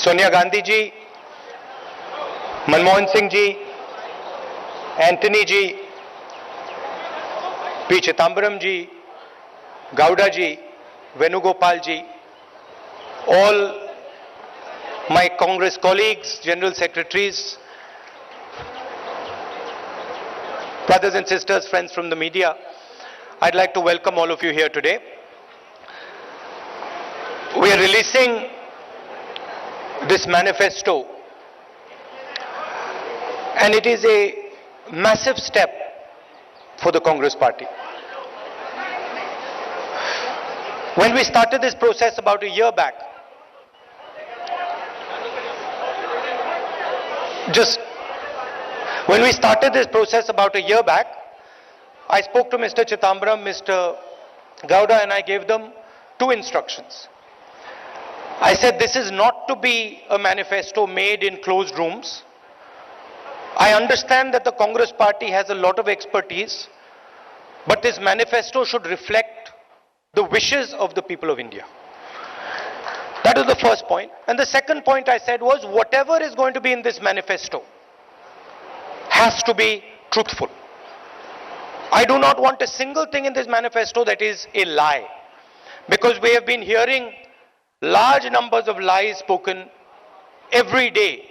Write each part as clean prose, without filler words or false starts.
Sonia Gandhi ji, Manmohan Singh ji, Antony ji, P Chidambaram ji, Gowda ji, Venugopal ji, all my Congress colleagues, general secretaries, brothers and sisters, friends from the media, I'd like to welcome all of you here today. We are releasing this manifesto, and it is a massive step for the Congress party. When we started this process about a year back, I spoke to Mr. Chidambaram, Mr. Gowda, and I gave them two instructions. I said this is not to be a manifesto made in closed rooms. I understand that the Congress party has a lot of expertise, but this manifesto should reflect the wishes of the people of India. That is the first point. And the second point I said was whatever is going to be in this manifesto has to be truthful. I do not want a single thing in this manifesto that is a lie, because we have been hearing large numbers of lies spoken every day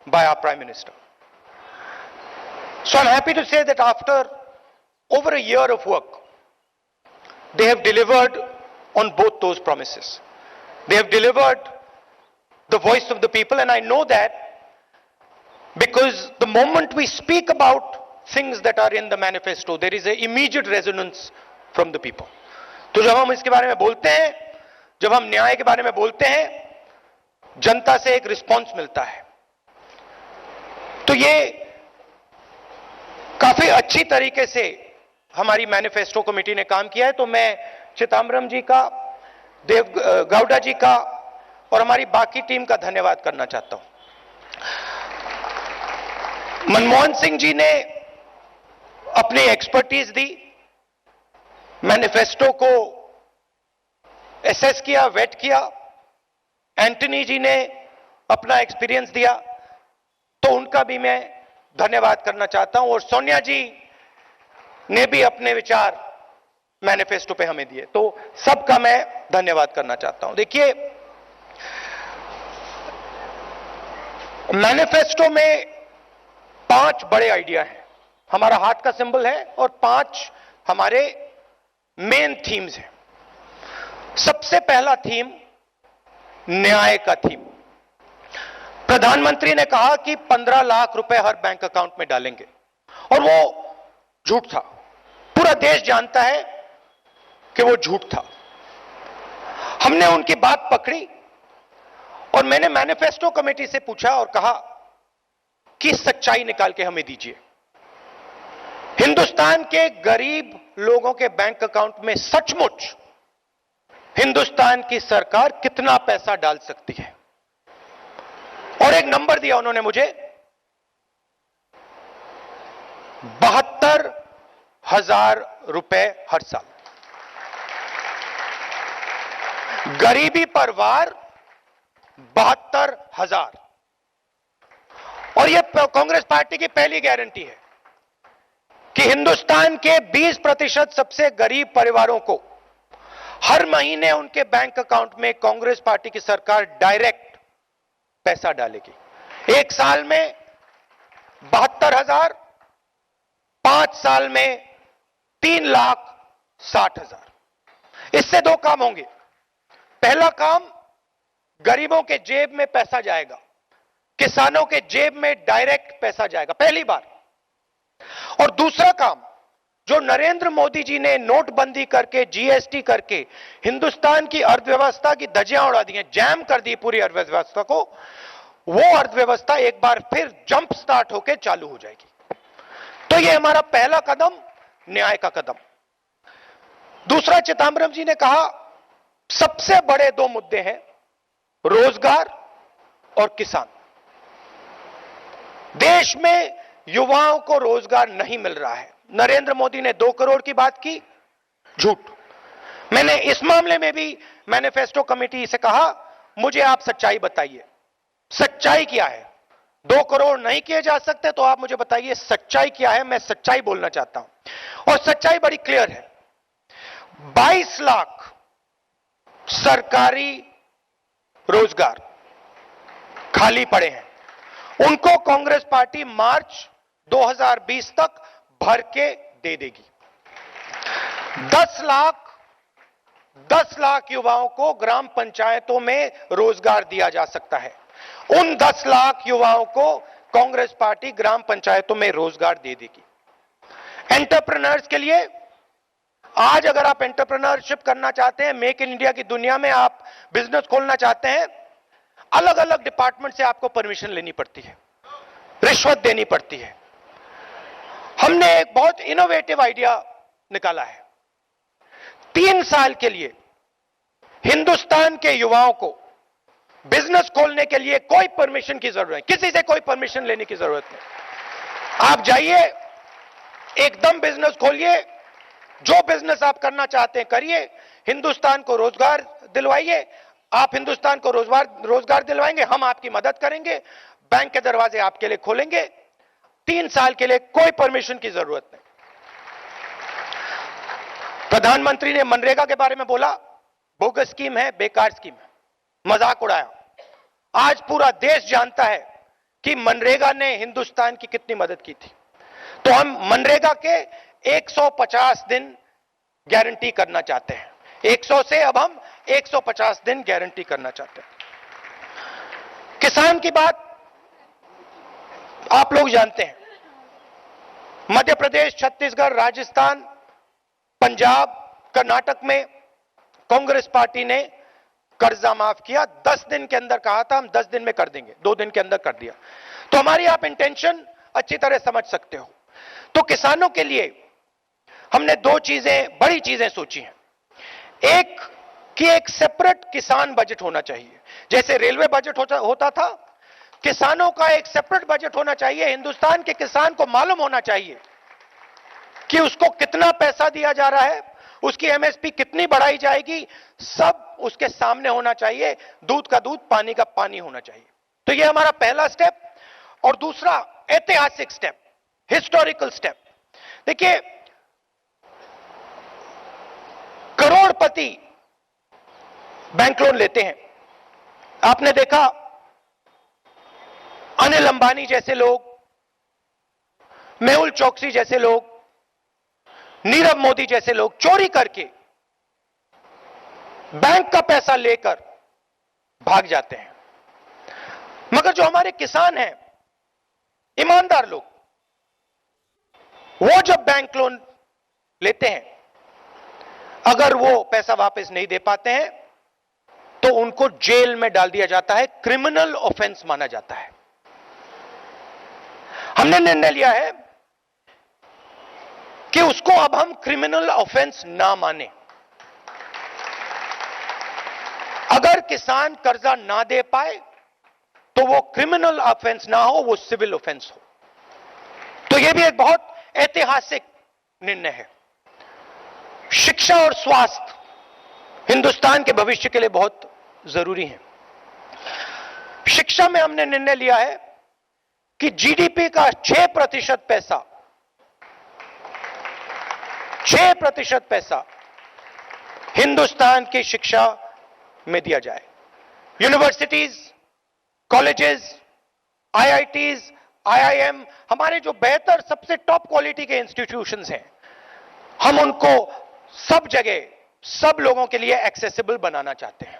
by our Prime Minister. So I'm happy to say that after over a year of work, they have delivered on both those promises. They have delivered the voice of the people, and I know that because the moment we speak about things that are in the manifesto, there is an immediate resonance from the people. तो जब हम इसके बारे में बोलते हैं, जब हम न्याय के बारे में बोलते हैं, जनता से एक रिस्पांस मिलता है. तो ये काफी अच्छी तरीके से हमारी मैनिफेस्टो कमेटी ने काम किया है. तो मैं चिदम्बरम जी का, गाउडा जी का और हमारी बाकी टीम का धन्यवाद करना चाहता हूं. मनमोहन सिंह जी ने अपनी एक्सपर्टीज दी, मैनिफेस्टो को एसेस किया, वेट किया. एंटनी जी ने अपना एक्सपीरियंस दिया, तो उनका भी मैं धन्यवाद करना चाहता हूं. और सोनिया जी ने भी अपने विचार मैनिफेस्टो पे हमें दिए, तो सबका मैं धन्यवाद करना चाहता हूं. देखिए, मैनिफेस्टो में 5 बड़े आइडिया हैं. हमारा हार्ट का सिंबल है और 5 हमारे मेन थीम्स हैं. सबसे पहला थीम न्याय का थीम. प्रधानमंत्री ने कहा कि 15 लाख रुपए हर बैंक अकाउंट में डालेंगे, और वो झूठ था. पूरा देश जानता है कि वो झूठ था. हमने उनकी बात पकड़ी और मैंने मैनिफेस्टो कमेटी से पूछा और कहा कि सच्चाई निकाल के हमें दीजिए. हिंदुस्तान के गरीब लोगों के बैंक अकाउंट में सचमुच हिंदुस्तान की सरकार कितना पैसा डाल सकती है. और एक नंबर दिया उन्होंने मुझे, 72,000 रुपए हर साल. गरीबी पर वार 72,000. और यह कांग्रेस पार्टी की पहली गारंटी है कि हिंदुस्तान के 20% सबसे गरीब परिवारों को हर महीने उनके बैंक अकाउंट में कांग्रेस पार्टी की सरकार डायरेक्ट पैसा डालेगी. एक साल में 72,000, 5 साल में 3,60,000. इससे 2 काम होंगे. पहला काम, गरीबों के जेब में पैसा जाएगा, किसानों के जेब में डायरेक्ट पैसा जाएगा पहली बार. और दूसरा काम, जो नरेंद्र मोदी जी ने नोटबंदी करके, जीएसटी करके हिंदुस्तान की अर्थव्यवस्था की धज्जियां उड़ा दी हैं, जैम कर दी पूरी अर्थव्यवस्था को, वो अर्थव्यवस्था एक बार फिर जंप स्टार्ट होकर चालू हो जाएगी. तो ये हमारा पहला कदम, न्याय का कदम. दूसरा, चिदम्बरम जी ने कहा सबसे बड़े 2 मुद्दे हैं, रोजगार और किसान. देश में युवाओं को रोजगार नहीं मिल रहा है. नरेंद्र मोदी ने 2 करोड़ की बात की, झूठ. मैंने इस मामले में भी मैनिफेस्टो कमेटी से कहा, मुझे आप सच्चाई बताइए. सच्चाई क्या है? 2 करोड़ नहीं किए जा सकते तो आप मुझे बताइए सच्चाई क्या है? मैं सच्चाई बोलना चाहता हूं और सच्चाई बड़ी क्लियर है। 22 लाख सरकारी रोजगार खाली पड़े हैं, उनको कांग्रेस पार्टी मार्च 2020 तक भर के दे देगी। 10 लाख युवाओं को ग्राम पंचायतों में रोजगार दिया जा सकता है। उन 10 लाख युवाओं को कांग्रेस पार्टी ग्राम पंचायतों में रोजगार दे देगी। एंटरप्रेन्योर्स के लिए आज अगर आप एंटरप्रेन्योरशिप करना चाहते हैं, मेक इन इंडिया की दुनिया में आप बिजनेस खोलना चाहते हैं, अलग अलग डिपार्टमेंट से आपको परमिशन लेनी पड़ती है, रिश्वत देनी पड़ती है। हमने एक बहुत इनोवेटिव आइडिया निकाला है। 3 साल के लिए हिंदुस्तान के युवाओं को बिजनेस खोलने के लिए कोई परमिशन की जरूरत नहीं, किसी से कोई परमिशन लेने की जरूरत नहीं। आप जाइए, एकदम बिजनेस खोलिए, जो बिजनेस आप करना चाहते हैं करिए, हिंदुस्तान को रोजगार दिलवाइए। आप हिंदुस्तान को रोजगार दिलवाएंगे, हम आपकी मदद करेंगे, बैंक के दरवाजे आपके लिए खोलेंगे। 3 साल के लिए कोई परमिशन की जरूरत नहीं। प्रधानमंत्री ने मनरेगा के बारे में बोला, बोगस स्कीम है, बेकार स्कीम है, मजाक उड़ाया। आज पूरा देश जानता है कि मनरेगा ने हिंदुस्तान की कितनी मदद की थी। तो हम मनरेगा के 150 दिन गारंटी करना चाहते हैं। 100 से अब हम 150 दिन गारंटी करना चाहते हैं। किसान की बात आप लोग जानते हैं। मध्य प्रदेश, छत्तीसगढ़, राजस्थान, पंजाब, कर्नाटक में कांग्रेस पार्टी ने कर्जा माफ किया। 10 दिन के अंदर कहा था हम 10 दिन में कर देंगे, 2 दिन के अंदर कर दिया। तो हमारी आप इंटेंशन अच्छी तरह समझ सकते हो। तो किसानों के लिए हमने 2 चीजें, बड़ी चीजें सोची हैं। एक कि एक सेपरेट किसान बजट होना चाहिए, जैसे रेलवे बजट होता था, किसानों का एक सेपरेट बजट होना चाहिए। हिंदुस्तान के किसान को मालूम होना चाहिए कि उसको कितना पैसा दिया जा रहा है, उसकी एमएसपी कितनी बढ़ाई जाएगी, सब उसके सामने होना चाहिए। दूध का दूध, पानी का पानी होना चाहिए। तो यह हमारा पहला स्टेप। और दूसरा ऐतिहासिक स्टेप, हिस्टोरिकल स्टेप। देखिए, करोड़पति बैंक लोन लेते हैं। आपने देखा अनिल अंबानी जैसे लोग, मेहुल चोकसी जैसे लोग, नीरव मोदी जैसे लोग चोरी करके बैंक का पैसा लेकर भाग जाते हैं। मगर जो हमारे किसान हैं, ईमानदार लोग, वो जब बैंक लोन लेते हैं, अगर वो पैसा वापस नहीं दे पाते हैं तो उनको जेल में डाल दिया जाता है, क्रिमिनल ऑफेंस माना जाता है। हमने निर्णय लिया है कि उसको अब हम क्रिमिनल ऑफेंस ना माने। अगर किसान कर्जा ना दे पाए तो वो क्रिमिनल ऑफेंस ना हो, वो सिविल ऑफेंस हो। तो यह भी एक बहुत ऐतिहासिक निर्णय है। शिक्षा और स्वास्थ्य हिंदुस्तान के भविष्य के लिए बहुत जरूरी है। शिक्षा में हमने निर्णय लिया है कि जीडीपी का 6% पैसा, 6% पैसा हिंदुस्तान की शिक्षा में दिया जाए। यूनिवर्सिटीज, कॉलेजेस, आईआईटीज, आईआईएम, हमारे जो बेहतर सबसे टॉप क्वालिटी के इंस्टीट्यूशंस हैं, हम उनको सब जगह, सब लोगों के लिए एक्सेसिबल बनाना चाहते हैं।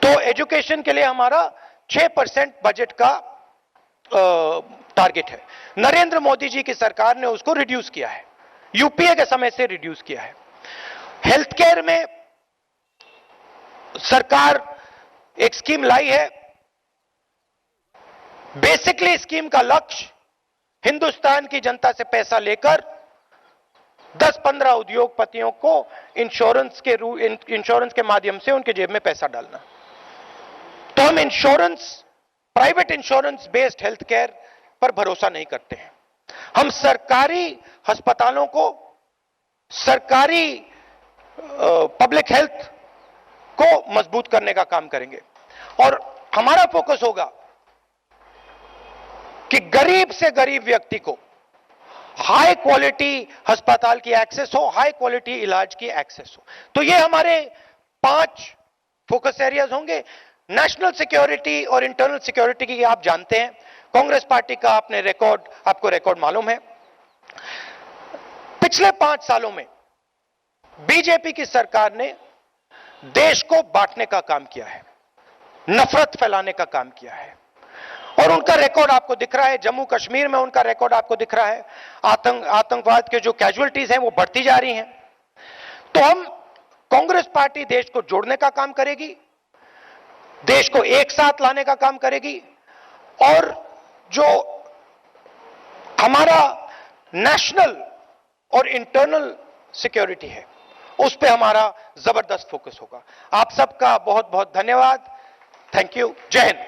तो एजुकेशन के लिए हमारा 6% बजट का टारगेट है। नरेंद्र मोदी जी की सरकार ने उसको रिड्यूस किया है, यूपीए के समय से रिड्यूस किया है। हेल्थ केयर में सरकार एक स्कीम लाई है। बेसिकली स्कीम का लक्ष्य हिंदुस्तान की जनता से पैसा लेकर 10-15 उद्योगपतियों को इंश्योरेंस के माध्यम से उनके जेब में पैसा डालना। तो हम insurance, private insurance based health care पर भरोसा नहीं करते हैं। हम सरकारी अस्पतालों को, सरकारी पब्लिक हेल्थ को मजबूत करने का काम करेंगे। और हमारा फोकस होगा कि गरीब से गरीब व्यक्ति को हाई क्वालिटी अस्पताल की एक्सेस हो, हाई क्वालिटी इलाज की एक्सेस हो। तो ये हमारे 5 फोकस एरियाज होंगे। नेशनल सिक्योरिटी और इंटरनल सिक्योरिटी की आप जानते हैं, कांग्रेस पार्टी का आपको रिकॉर्ड मालूम है। पिछले 5 सालों में बीजेपी की सरकार ने देश को बांटने का काम किया है, नफरत फैलाने का काम किया है, और उनका रिकॉर्ड आपको दिख रहा है। जम्मू कश्मीर में उनका रिकॉर्ड आपको दिख रहा है। आतंकवाद के जो कैजुअलिटीज हैं वो बढ़ती जा रही हैं। तो हम कांग्रेस पार्टी देश को जोड़ने का काम करेगी, देश को एक साथ लाने का काम करेगी, और जो हमारा नेशनल और इंटरनल सिक्योरिटी है उस पे हमारा जबरदस्त फोकस होगा। आप सबका बहुत बहुत धन्यवाद। Thank you. जय हिंद।